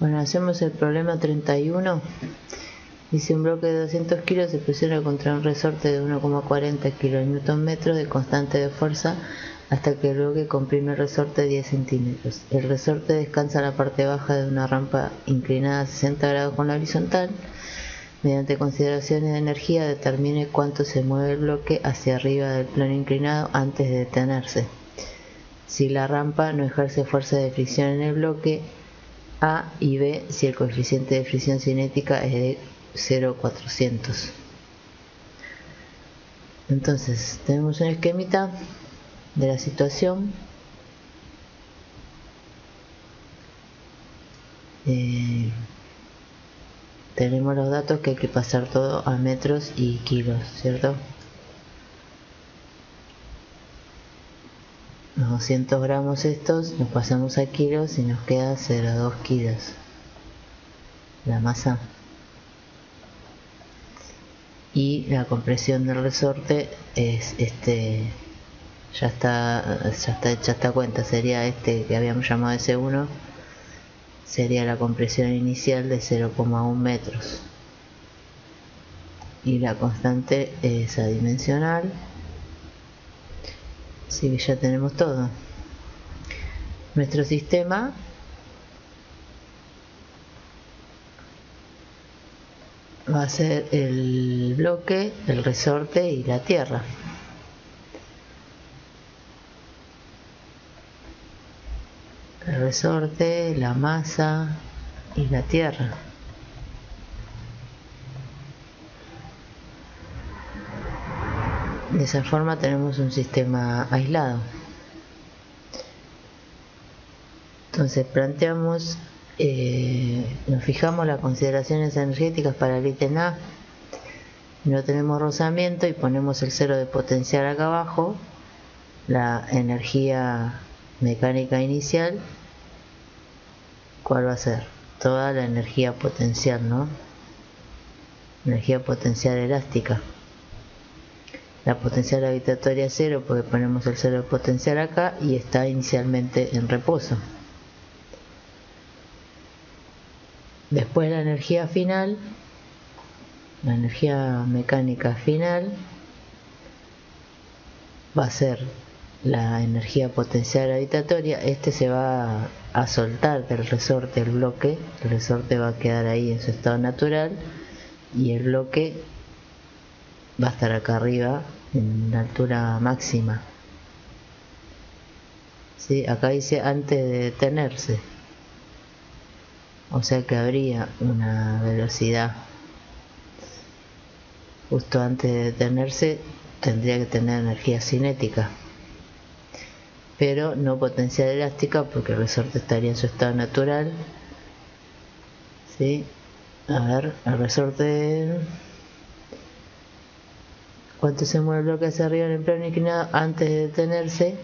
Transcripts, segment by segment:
Bueno, hacemos el problema 31. Dice: un bloque de 200 kilos se presiona contra un resorte de 1,40 kN de constante de fuerza hasta que el bloque comprime el resorte 10 centímetros. El resorte descansa en la parte baja de una rampa inclinada a 60 grados con la horizontal. Mediante consideraciones de energía, determine cuánto se mueve el bloque hacia arriba del plano inclinado antes de detenerse. Si la rampa no ejerce fuerza de fricción en el bloque, A, y B si el coeficiente de fricción cinética es de 0,400. Entonces tenemos un esquemita de la situación. Tenemos los datos que hay que pasar todo a metros y kilos, ¿cierto? Los 200 gramos estos los pasamos a kilos y nos queda 0,2 kilos la masa. Y la compresión del resorte es ya está hecha esta cuenta, sería este que habíamos llamado S1, sería la compresión inicial de 0,1 metros. Y la constante es adimensional. Así que ya tenemos todo. Nuestro sistema va a ser el bloque, el resorte y la tierra. El resorte, la masa y la tierra. De esa forma tenemos un sistema aislado. Entonces planteamos, nos fijamos las consideraciones energéticas para el ítem A. No tenemos rozamiento y ponemos el cero de potencial acá abajo. La energía mecánica inicial, ¿cuál va a ser? Toda la energía potencial, ¿no? Energía potencial elástica. La potencial habitatoria es 0 porque ponemos el cero de potencial acá y está inicialmente en reposo. Después la energía final, la energía mecánica final, va a ser la energía potencial habitatoria. Se va a soltar del resorte el bloque, el resorte va a quedar ahí en su estado natural y el bloque va a estar acá arriba en la altura máxima. ¿Sí? Acá dice antes de detenerse, o sea que habría una velocidad justo antes de detenerse, tendría que tener energía cinética, pero no potencial elástica porque el resorte estaría en su estado natural. ¿Sí? A ver, el resorte, ¿cuánto se mueve el bloque hacia arriba en el plano inclinado antes de detenerse?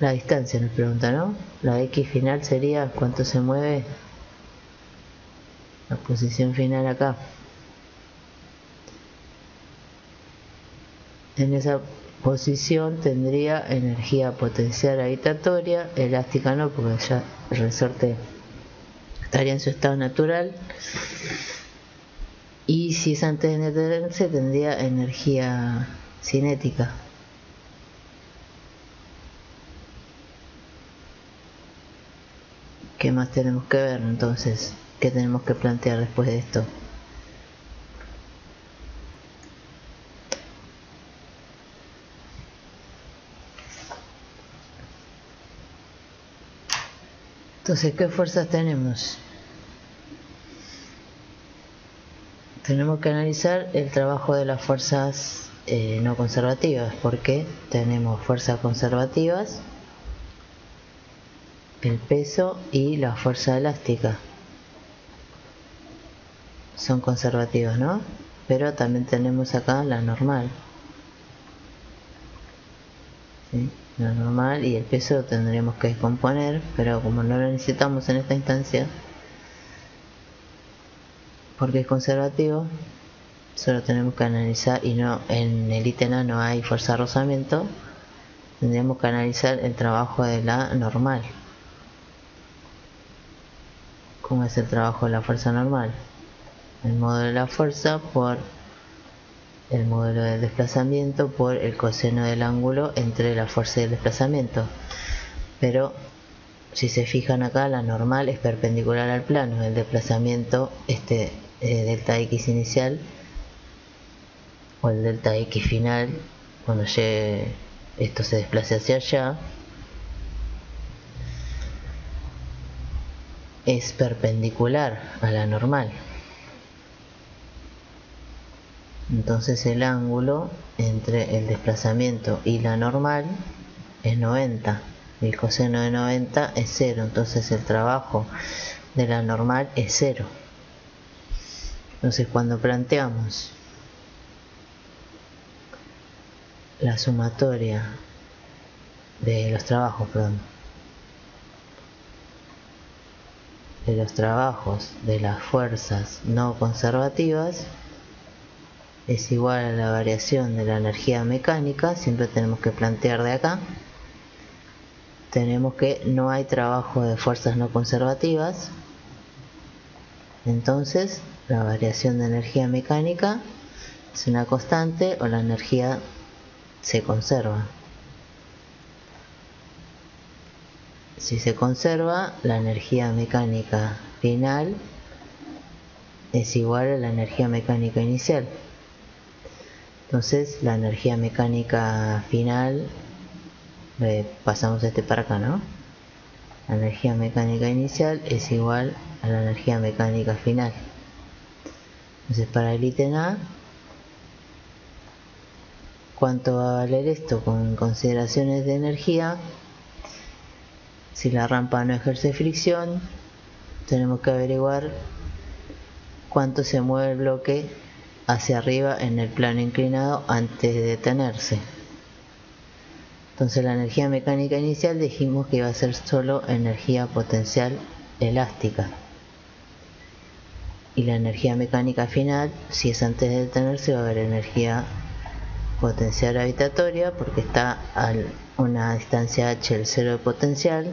La distancia nos pregunta, ¿no? La X final sería cuánto se mueve la posición final acá. En esa posición tendría energía potencial habitatoria, elástica no, porque ya el resorte estaría en su estado natural. Y si es antes de detenerse, tendría energía cinética. ¿Qué más tenemos que ver entonces? ¿Qué tenemos que plantear después de esto? Entonces, ¿qué fuerzas tenemos? Tenemos que analizar el trabajo de las fuerzas no conservativas, porque tenemos fuerzas conservativas, el peso y la fuerza elástica. Son conservativas, ¿no? Pero también tenemos acá la normal. ¿Sí? La normal y el peso lo tendríamos que descomponer, pero como no lo necesitamos en esta instancia, porque es conservativo, solo tenemos que analizar, y no en el ítem A no hay fuerza de rozamiento, tendríamos que analizar el trabajo de la normal. ¿Cómo es el trabajo de la fuerza normal? El módulo de la fuerza por el módulo del desplazamiento por el coseno del ángulo entre la fuerza y el desplazamiento. Pero si se fijan acá, la normal es perpendicular al plano, el desplazamiento, delta x inicial o el delta x final, cuando llegue esto se desplace hacia allá, es perpendicular a la normal. Entonces el ángulo entre el desplazamiento y la normal es 90. El coseno de 90 es 0, entonces el trabajo de la normal es 0. Entonces cuando planteamos la sumatoria de los trabajos, de los trabajos de las fuerzas no conservativas es igual a la variación de la energía mecánica, siempre tenemos que plantear de acá. Tenemos que no hay trabajo de fuerzas no conservativas, entonces la variación de energía mecánica es una constante o la energía se conserva. Si se conserva, la energía mecánica final es igual a la energía mecánica inicial. Entonces la energía mecánica final, pasamos para acá, ¿no? La energía mecánica inicial es igual a la energía mecánica final. Entonces para el ítem A, ¿cuánto va a valer esto? Con consideraciones de energía, si la rampa no ejerce fricción, tenemos que averiguar cuánto se mueve el bloque hacia arriba en el plano inclinado antes de detenerse. Entonces la energía mecánica inicial dijimos que iba a ser solo energía potencial elástica. Y la energía mecánica final, si es antes de detenerse, va a haber energía potencial gravitatoria porque está a una distancia h del cero de potencial,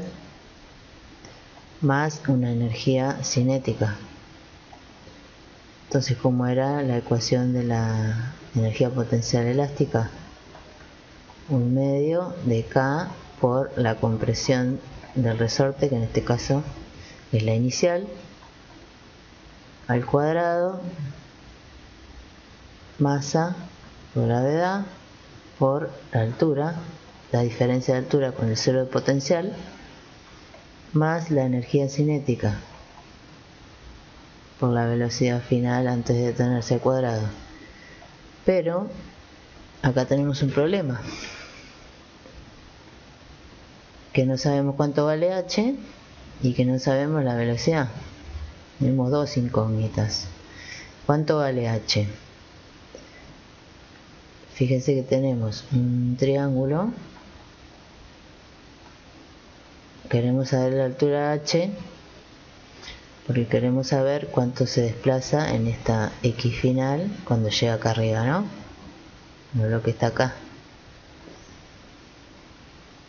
más una energía cinética. Entonces, ¿cómo era la ecuación de la energía potencial elástica? 1/2 de K por la compresión del resorte, que en este caso es la inicial, al cuadrado, masa por gravedad, por la altura, la diferencia de altura con el cero de potencial, más la energía cinética por la velocidad final antes de detenerse al cuadrado. Pero acá tenemos un problema, que no sabemos cuánto vale h y que no sabemos la velocidad. Tenemos dos incógnitas. ¿Cuánto vale h? Fíjense que tenemos un triángulo, queremos saber la altura h porque queremos saber cuánto se desplaza en esta x final cuando llega acá arriba, ¿no? Lo que está acá.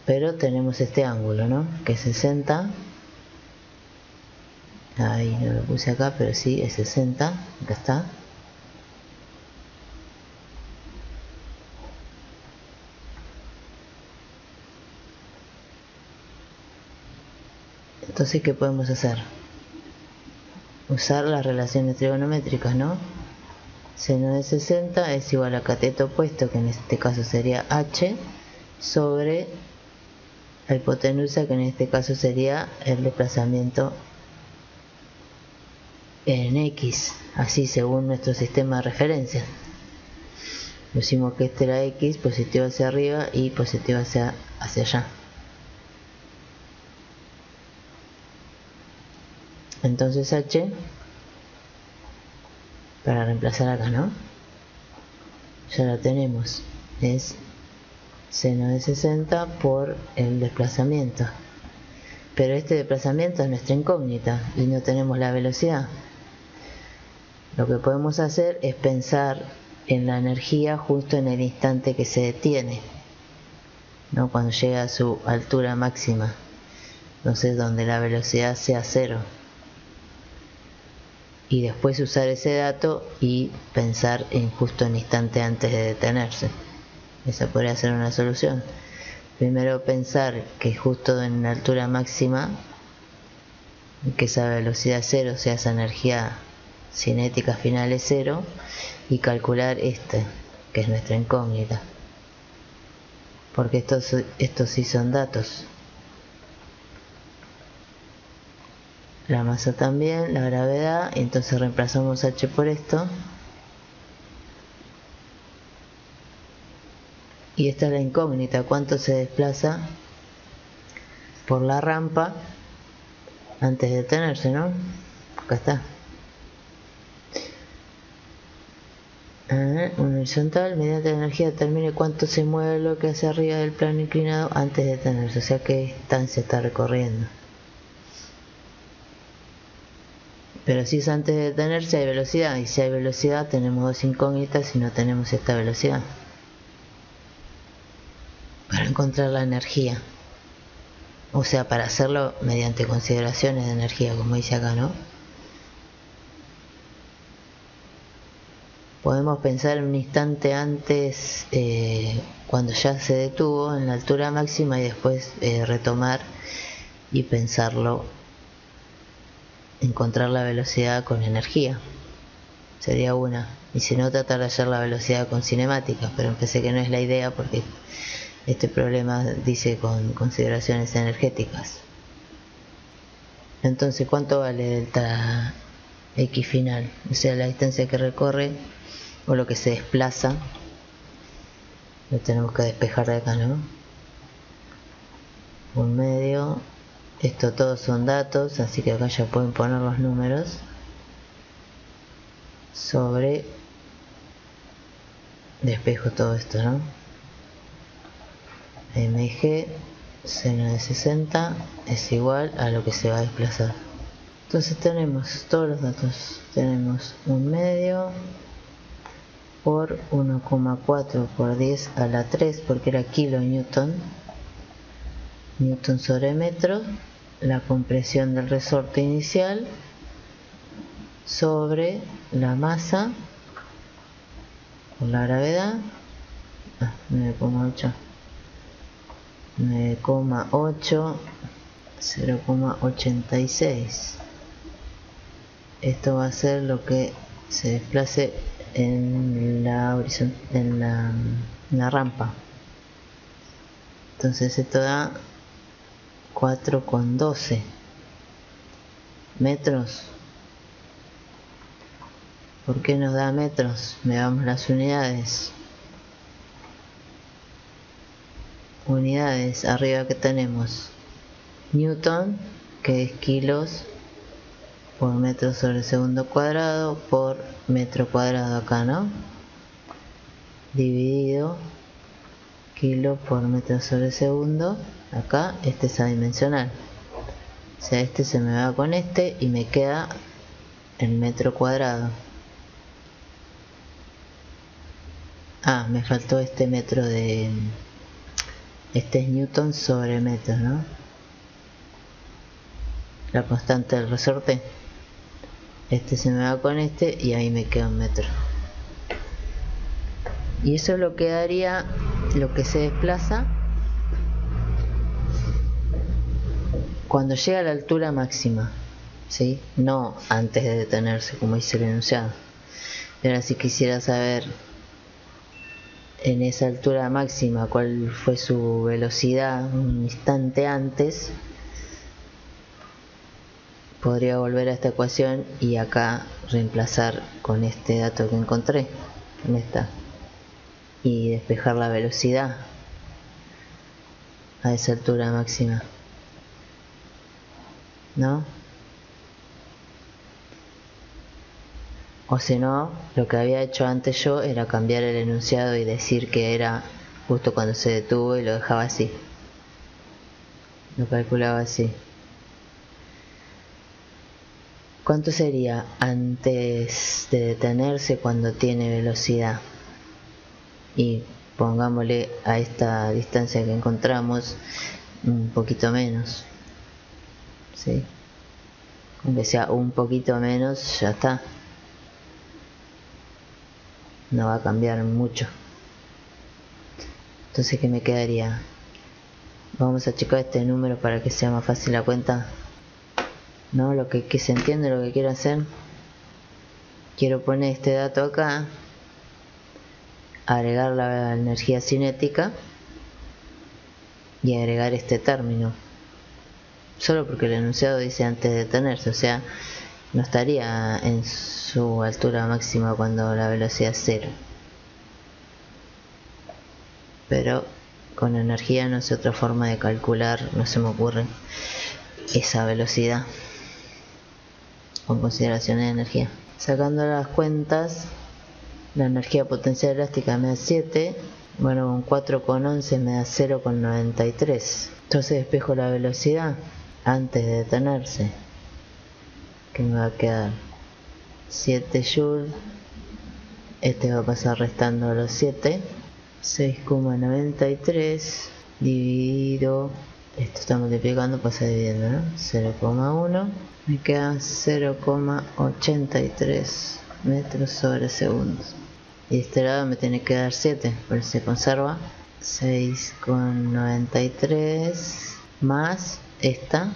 Pero tenemos este ángulo, ¿no? Que es 60. Ahí no lo puse acá, pero sí es 60. Acá está. Entonces, ¿qué podemos hacer? Usar las relaciones trigonométricas, ¿no? Seno de 60 es igual a cateto opuesto, que en este caso sería h, sobre la hipotenusa, que en este caso sería el desplazamiento en x, así según nuestro sistema de referencia. Pusimos que este era x, positivo hacia arriba y positivo hacia allá. Entonces h, para reemplazar acá, ¿no? Ya la tenemos, es seno de 60 por el desplazamiento. Pero este desplazamiento es nuestra incógnita y no tenemos la velocidad. Lo que podemos hacer es pensar en la energía justo en el instante que se detiene, ¿no? Cuando llega a su altura máxima, entonces donde la velocidad sea 0. y después usar ese dato y pensar en justo un instante antes de detenerse. Esa podría ser una solución. Primero pensar que justo en la altura máxima, que esa velocidad cero, o sea, esa energía cinética final es cero, y calcular que es nuestra incógnita. Porque estos sí son datos. La masa también, la gravedad, y entonces reemplazamos h por esto. Y esta es la incógnita, cuánto se desplaza por la rampa antes de detenerse, ¿no? Acá está. Un horizontal, mediante la energía determine cuánto se mueve el bloque hacia arriba del plano inclinado antes de detenerse, o sea qué distancia está recorriendo. Pero si es antes de detenerse hay velocidad, y si hay velocidad tenemos dos incógnitas y no tenemos esta velocidad. Para encontrar la energía, o sea, para hacerlo mediante consideraciones de energía, como dice acá, ¿no? Podemos pensar un instante antes, cuando ya se detuvo en la altura máxima, y después retomar y pensarlo, encontrar la velocidad con energía. Sería una. Y si no, tratar de hallar la velocidad con cinemáticas, pero pensé que no es la idea porque este problema dice con consideraciones energéticas. Entonces, ¿cuánto vale delta X final? O sea, la distancia que recorre o lo que se desplaza. Lo tenemos que despejar de acá, ¿no? Un medio. Esto todos son datos, así que acá ya pueden poner los números. Sobre, despejo todo esto, ¿no? mg seno de 60 es igual a lo que se va a desplazar. Entonces tenemos todos los datos. Tenemos un medio por 1,4 por 10 a la 3, porque era kilonewton, newton sobre metro, la compresión del resorte inicial sobre la masa por la gravedad, 9,8, 0,86. Esto va a ser lo que se desplace en la rampa. Entonces esto da 4,12 metros. ¿Por qué nos da metros? Veamos las unidades. Unidades, arriba que tenemos newton, que es kilos por metro sobre segundo cuadrado por metro cuadrado acá, ¿no? Dividido kilo por metro sobre segundo, acá este es adimensional, o sea, este se me va con este y me queda el metro cuadrado. Me faltó este metro de... Este es newton sobre metro, ¿no? La constante del resorte. Este se me va con este y ahí me queda un metro. Y eso es lo que daría lo que se desplaza cuando llega a la altura máxima, ¿sí? No antes de detenerse, como dice el enunciado. Y ahora, si quisiera saber en esa altura máxima cuál fue su velocidad un instante antes, podría volver a esta ecuación y acá reemplazar con este dato que encontré, en esta, y despejar la velocidad a esa altura máxima, ¿no? O si no, lo que había hecho antes yo era cambiar el enunciado y decir que era justo cuando se detuvo y lo dejaba así. Lo calculaba así. ¿Cuánto sería antes de detenerse cuando tiene velocidad? Y pongámosle a esta distancia que encontramos un poquito menos, ¿sí? aunque sea un poquito menos, ya está, no va a cambiar mucho. Entonces, ¿qué me quedaría? Vamos a checar este número para que sea más fácil la cuenta, ¿no? Lo que se entiende lo que quiero hacer. Quiero poner este dato acá, agregar la energía cinética y agregar este término, solo porque el enunciado dice antes de detenerse, o sea, no estaría en su altura máxima cuando la velocidad es cero. Pero con energía no sé otra forma de calcular, no se me ocurre esa velocidad con consideración de energía. Sacando las cuentas, la energía potencial elástica me da 7, bueno, con 4,11 me da 0,93. Entonces despejo la velocidad antes de detenerse, que me va a quedar 7 joules. Este va a pasar restando los 7, 6,93 dividido, esto está multiplicando, pasa dividiendo, ¿no? 0,1, me queda 0,83 metros sobre segundos. Y de este lado me tiene que dar 7, pero se conserva 6,93 más esta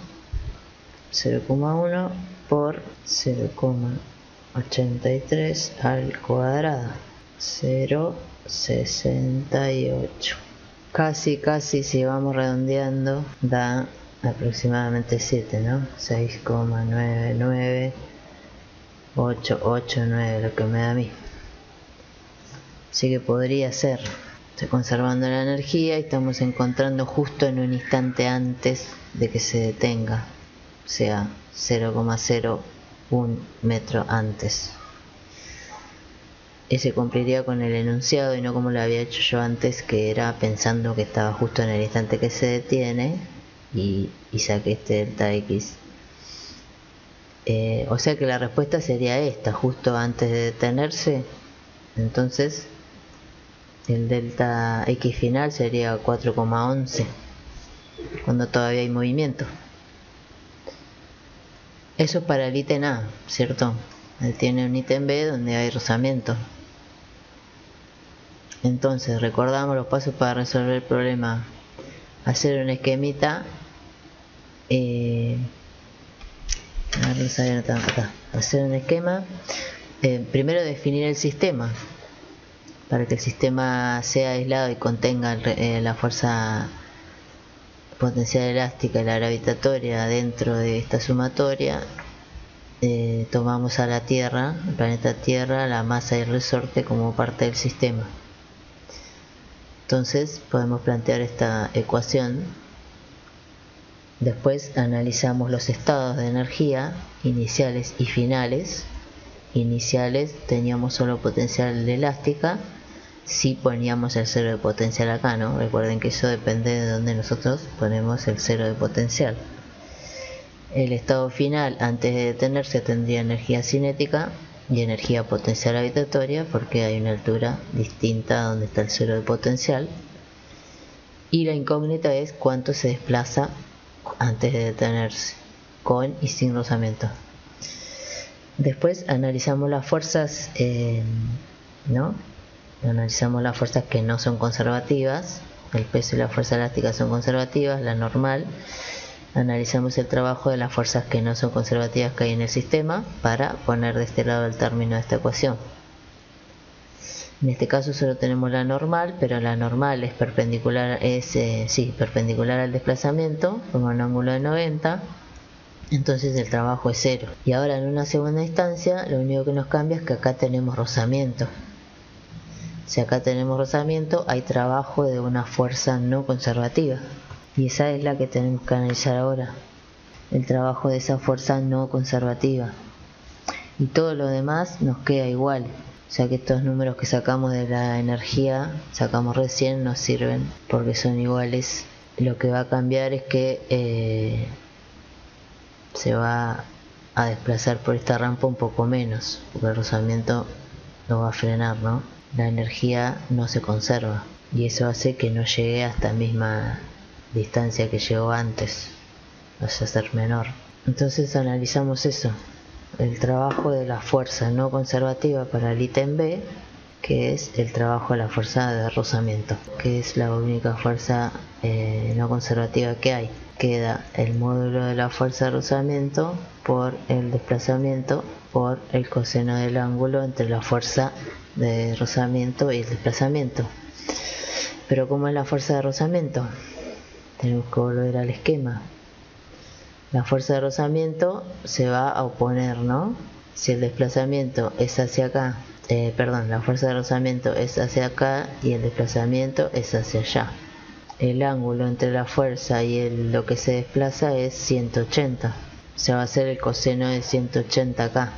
0,1 por 0,83 al cuadrado, 0,68. Casi, si vamos redondeando, da aproximadamente 7, ¿no? 6,99889, lo que me da a mí. Así que podría ser. Estoy conservando la energía y estamos encontrando justo en un instante antes de que se detenga, o sea, 0,01 metro antes. Ese cumpliría con el enunciado y no como lo había hecho yo antes, que era pensando que estaba justo en el instante que se detiene y saqué este delta X. O sea que la respuesta sería esta, justo antes de detenerse. Entonces el delta X final sería 4,11 cuando todavía hay movimiento. Eso es para el ítem A, ¿cierto? Él tiene un ítem B donde hay rozamiento. Entonces recordamos los pasos para resolver el problema. Hacer un esquemita, hacer un esquema, primero definir el sistema para que el sistema sea aislado y contenga la fuerza potencial elástica y la gravitatoria dentro de esta sumatoria. Tomamos a la Tierra, el planeta Tierra, la masa y el resorte como parte del sistema. Entonces podemos plantear esta ecuación. Después analizamos los estados de energía iniciales y finales. Iniciales teníamos solo potencial elástica, si poníamos el cero de potencial acá, ¿no? Recuerden que eso depende de donde nosotros ponemos el cero de potencial. El estado final antes de detenerse tendría energía cinética y energía potencial gravitatoria, porque hay una altura distinta donde está el cero de potencial. Y la incógnita es cuánto se desplaza antes de detenerse, con y sin rozamiento. Después analizamos las fuerzas, ¿no? Analizamos las fuerzas que no son conservativas. El peso y la fuerza elástica son conservativas, la normal. Analizamos el trabajo de las fuerzas que no son conservativas que hay en el sistema para poner de este lado el término de esta ecuación. En este caso solo tenemos la normal, pero la normal es perpendicular, perpendicular al desplazamiento, con un ángulo de 90. Entonces el trabajo es 0. Y ahora en una segunda instancia lo único que nos cambia es que acá tenemos rozamiento. Si acá tenemos rozamiento, hay trabajo de una fuerza no conservativa. Y esa es la que tenemos que analizar ahora. El trabajo de esa fuerza no conservativa. Y todo lo demás nos queda igual. O sea que estos números que sacamos de la energía, sacamos recién, nos sirven porque son iguales. Lo que va a cambiar es que se va a desplazar por esta rampa un poco menos, porque el rozamiento lo va a frenar, ¿no? La energía no se conserva y eso hace que no llegue a esta misma distancia que llegó antes, vaya a ser menor. Entonces analizamos eso, el trabajo de la fuerza no conservativa para el ítem B, que es el trabajo de la fuerza de rozamiento, que es la única fuerza no conservativa que hay. Queda el módulo de la fuerza de rozamiento por el desplazamiento por el coseno del ángulo entre la fuerza de rozamiento y el desplazamiento. Pero ¿cómo es la fuerza de rozamiento? Tenemos que volver al esquema. La fuerza de rozamiento se va a oponer, ¿no? Si el desplazamiento es hacia acá, la fuerza de rozamiento es hacia acá y el desplazamiento es hacia allá. El ángulo entre la fuerza y lo que se desplaza es 180. O sea, va a ser el coseno de 180 acá,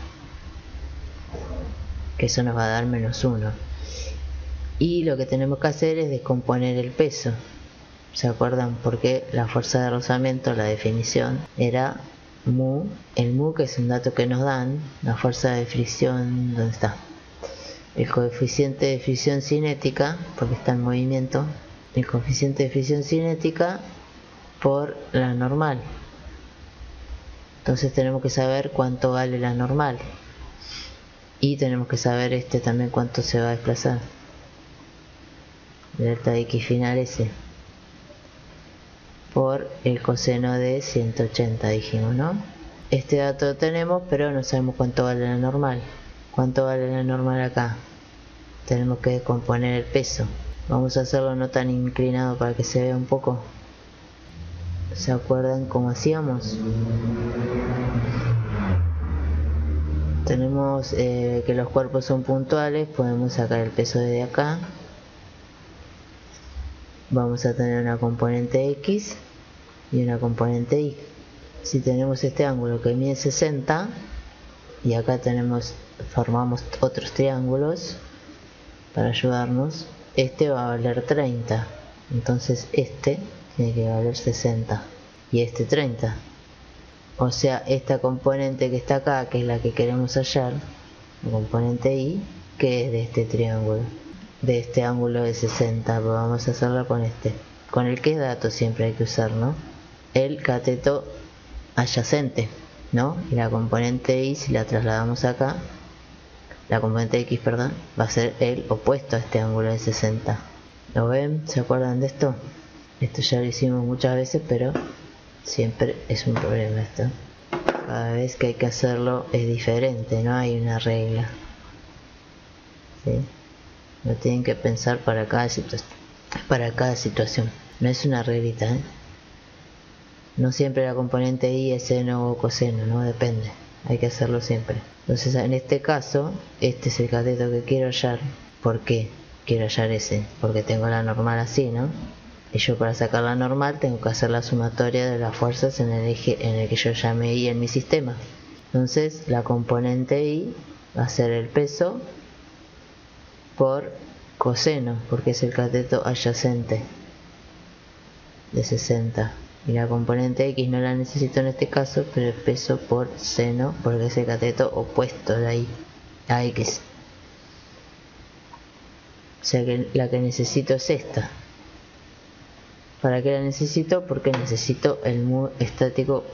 que eso nos va a dar -1. Y lo que tenemos que hacer es descomponer el peso. ¿Se acuerdan? Porque la fuerza de rozamiento, la definición, era mu. El mu, que es un dato que nos dan, la fuerza de fricción, ¿dónde está? El coeficiente de fricción cinética, porque está en movimiento, el coeficiente de fricción cinética por la normal. Entonces tenemos que saber cuánto vale la normal. Y tenemos que saber también cuánto se va a desplazar. Delta de X final S. Por el coseno de 180 dijimos, ¿no? Este dato lo tenemos, pero no sabemos cuánto vale la normal. ¿Cuánto vale la normal acá? Tenemos que descomponer el peso. Vamos a hacerlo no tan inclinado para que se vea un poco. ¿Se acuerdan cómo hacíamos? Tenemos que los cuerpos son puntuales, podemos sacar el peso desde acá. Vamos a tener una componente X y una componente Y. Si tenemos este ángulo que mide 60 y acá formamos otros triángulos para ayudarnos, este va a valer 30, entonces este tiene que valer 60 y este 30. O sea, esta componente que está acá, que es la que queremos hallar, la componente Y, que es de este triángulo, de este ángulo de 60, pues vamos a hacerla con con el que es dato siempre hay que usar, ¿no? El cateto adyacente, ¿no? Y la componente Y, si la trasladamos acá, la componente X, perdón, va a ser el opuesto a este ángulo de 60. ¿Lo ven? ¿Se acuerdan de esto? Esto ya lo hicimos muchas veces, pero siempre es un problema esto. Cada vez que hay que hacerlo es diferente, no hay una regla. ¿Sí? Lo tienen que pensar para cada situación. No es una reglita, ¿eh? No siempre la componente Y es seno o coseno, no depende. Hay que hacerlo siempre. Entonces, en este caso, este es el cateto que quiero hallar. ¿Por qué quiero hallar ese? Porque tengo la normal así, ¿no? Y yo, para sacar la normal, tengo que hacer la sumatoria de las fuerzas en el eje en el que yo llamé Y en mi sistema. Entonces, la componente Y va a ser el peso por coseno, porque es el cateto adyacente de 60. Y la componente X no la necesito en este caso, pero el peso por seno, porque es el cateto opuesto de ahí a X. O sea que la que necesito es esta. ¿Para qué la necesito? Porque necesito el mu estático,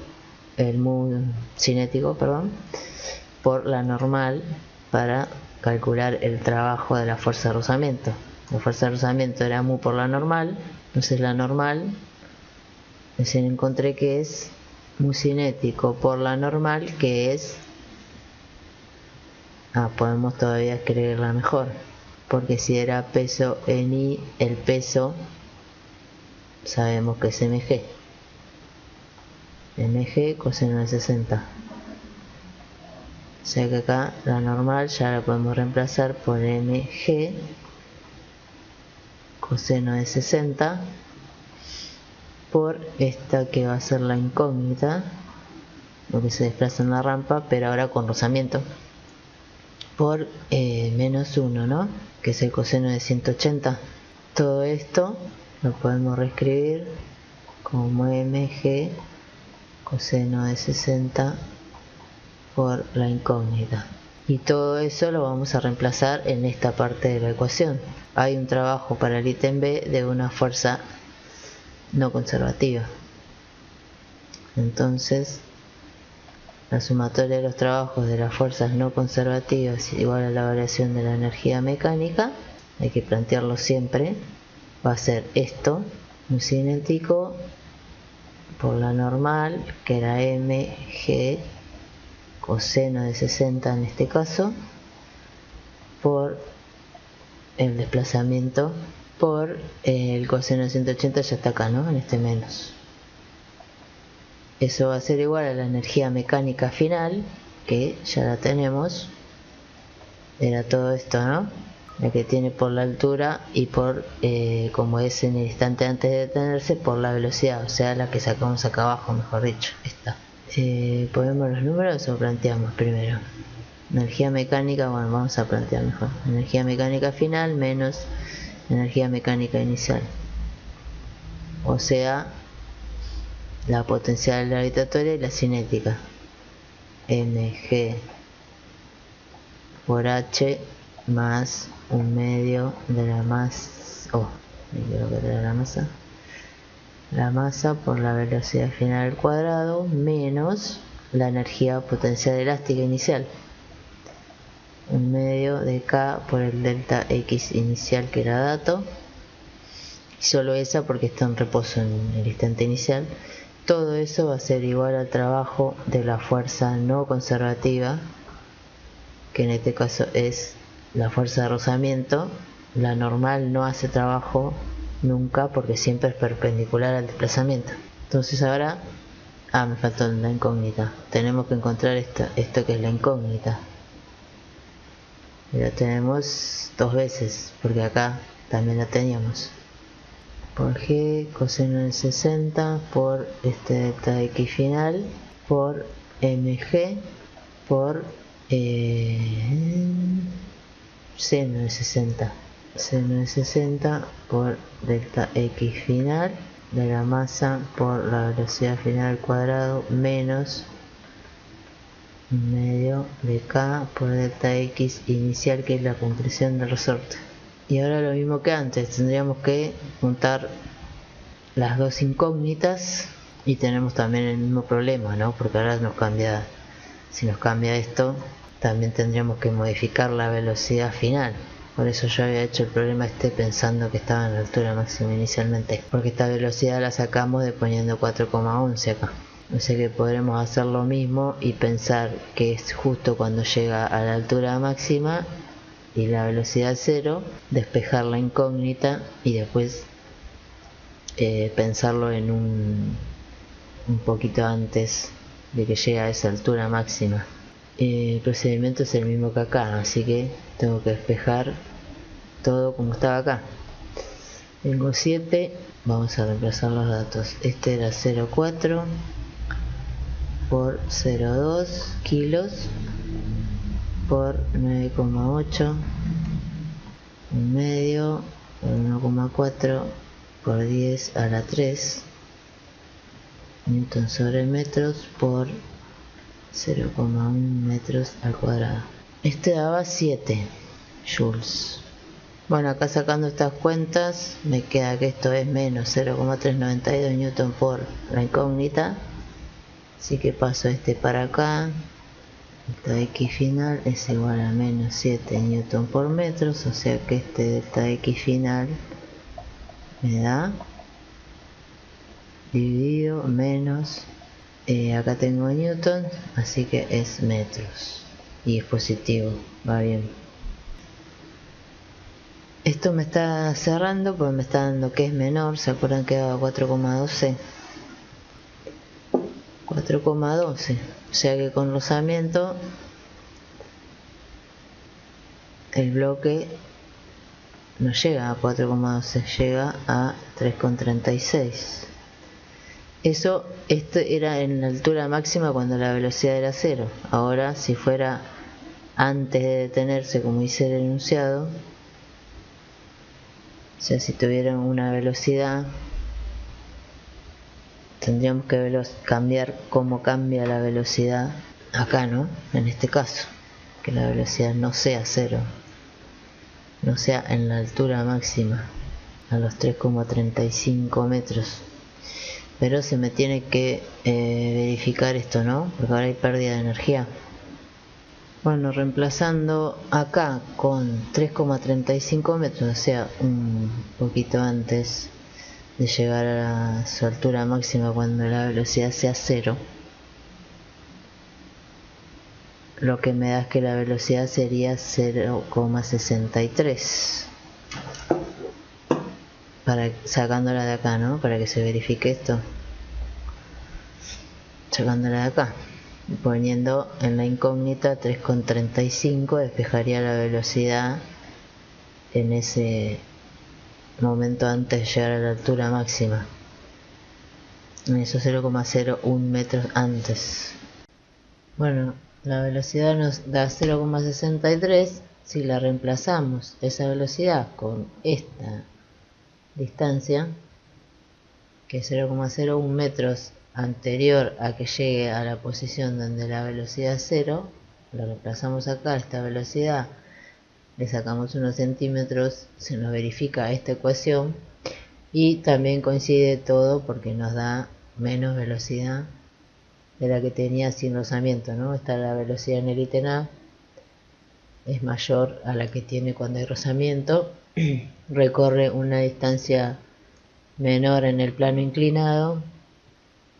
el mu cinético, perdón, por la normal para calcular el trabajo de la fuerza de rozamiento. La fuerza de rozamiento era mu por la normal, entonces la normal, recién encontré que es mu cinético por la normal, que es, podemos todavía escribirla mejor, porque si era peso en I, el peso sabemos que es mg. Mg coseno de 60. O sea que acá la normal ya la podemos reemplazar por mg coseno de 60 por esta que va a ser la incógnita, lo que se desplaza en la rampa, pero ahora con rozamiento, por -1, ¿no? Que es el coseno de 180. Todo esto lo podemos reescribir como mg coseno de 60 por la incógnita. Y todo eso lo vamos a reemplazar en esta parte de la ecuación. Hay un trabajo para el ítem B de una fuerza no conservativa. Entonces La sumatoria de los trabajos de las fuerzas no conservativas igual a la variación de la energía mecánica, hay que plantearlo siempre, va a ser esto, un cinético por la normal, que era mg coseno de 60 en este caso, por el desplazamiento, por el coseno de 180 ya está acá, ¿no? En este menos. Eso va a ser igual a la energía mecánica final, que ya la tenemos. Era todo esto, ¿no? La que tiene por la altura y por, como es en el instante antes de detenerse, por la velocidad, o sea, la que sacamos acá abajo, mejor dicho, esta. ¿Ponemos los números o planteamos primero? Energía mecánica, bueno, vamos a plantear mejor. Energía mecánica final menos energía mecánica inicial. O sea, la potencial gravitatoria y la cinética. Mg por h más un medio de la masa, la masa por la velocidad final al cuadrado menos la energía potencial elástica inicial, un medio de k por el delta x inicial, que era dato, y solo esa porque está en reposo en el instante inicial. Todo eso va a ser igual al trabajo de la fuerza no conservativa, que en este caso es la fuerza de rozamiento. La normal no hace trabajo nunca porque siempre es perpendicular al desplazamiento. Entonces ahora, me faltó la incógnita. Tenemos que encontrar esto que es la incógnita. Y la tenemos dos veces, porque acá también la teníamos. Por g coseno de 60 por este delta x final por mg por seno de 60. Seno de 60 por delta x final de la masa por la velocidad final al cuadrado menos un medio de k por delta x inicial, que es la compresión del resorte. Y ahora lo mismo que antes, tendríamos que juntar las dos incógnitas y tenemos también el mismo problema, ¿no? Porque ahora si nos cambia esto, también tendríamos que modificar la velocidad final. Por eso yo había hecho el problema pensando que estaba en la altura máxima inicialmente, porque esta velocidad la sacamos de poniendo 4,11 acá. O sea que podremos hacer lo mismo y pensar que es justo cuando llega a la altura máxima y la velocidad 0, despejar la incógnita y después pensarlo en un poquito antes de que llegue a esa altura máxima. El procedimiento es el mismo que acá, así que tengo que despejar todo como estaba acá. Tengo 7, vamos a reemplazar los datos. Este era 0,4 por 0,2 kilos por 9,8, un medio por 1,4 por 10 a la 3 newton sobre metros por 0,1 metros al cuadrado. Este daba 7 joules. Bueno, acá sacando estas cuentas me queda que esto es menos 0,392 newton por la incógnita, así que paso para acá. Delta x final es igual a menos 7 newton por metros, o sea que delta x final me da dividido menos, acá tengo newton, así que es metros y es positivo, va bien. Esto me está cerrando porque me está dando que es menor. ¿Se acuerdan que daba 4,12? 4,12, o sea que con rozamiento el bloque no llega a 4,12, llega a 3,36. Esto era en la altura máxima cuando la velocidad era 0. Ahora, si fuera antes de detenerse, como dice el enunciado, o sea, si tuvieran una velocidad, tendríamos que cambiar cómo cambia la velocidad acá, ¿no? En este caso, que la velocidad no sea 0, no sea en la altura máxima, a los 3,35 metros. pero se me tiene que verificar esto, ¿no? Porque ahora hay pérdida de energía. Bueno, reemplazando acá con 3,35 metros, o sea, un poquito antes de llegar a su altura máxima cuando la velocidad sea 0, lo que me da es que la velocidad sería 0,63, sacándola de acá, ¿no? Para que se verifique esto, sacándola de acá, poniendo en la incógnita 3,35, despejaría la velocidad en ese momento antes de llegar a la altura máxima, en esos 0,01 metros antes. Bueno, la velocidad nos da 0,63. Si la reemplazamos esa velocidad con esta distancia, que es 0,01 metros anterior a que llegue a la posición donde la velocidad es 0, la reemplazamos acá, esta velocidad, le sacamos unos centímetros, se nos verifica esta ecuación y también coincide todo porque nos da menos velocidad de la que tenía sin rozamiento, ¿no? Esta la velocidad en el ítem A es mayor a la que tiene cuando hay rozamiento, recorre una distancia menor en el plano inclinado,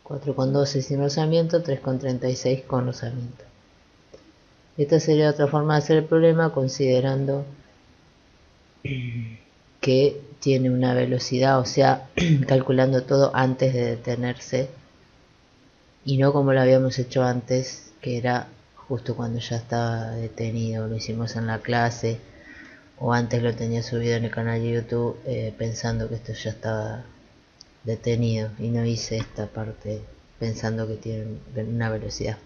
4,12 sin rozamiento, 3,36 con rozamiento. Esta sería otra forma de hacer el problema, considerando que tiene una velocidad, o sea, calculando todo antes de detenerse, y no como lo habíamos hecho antes, que era justo cuando ya estaba detenido. Lo hicimos en la clase, o antes lo tenía subido en el canal de YouTube, pensando que esto ya estaba detenido, y no hice esta parte pensando que tiene una velocidad.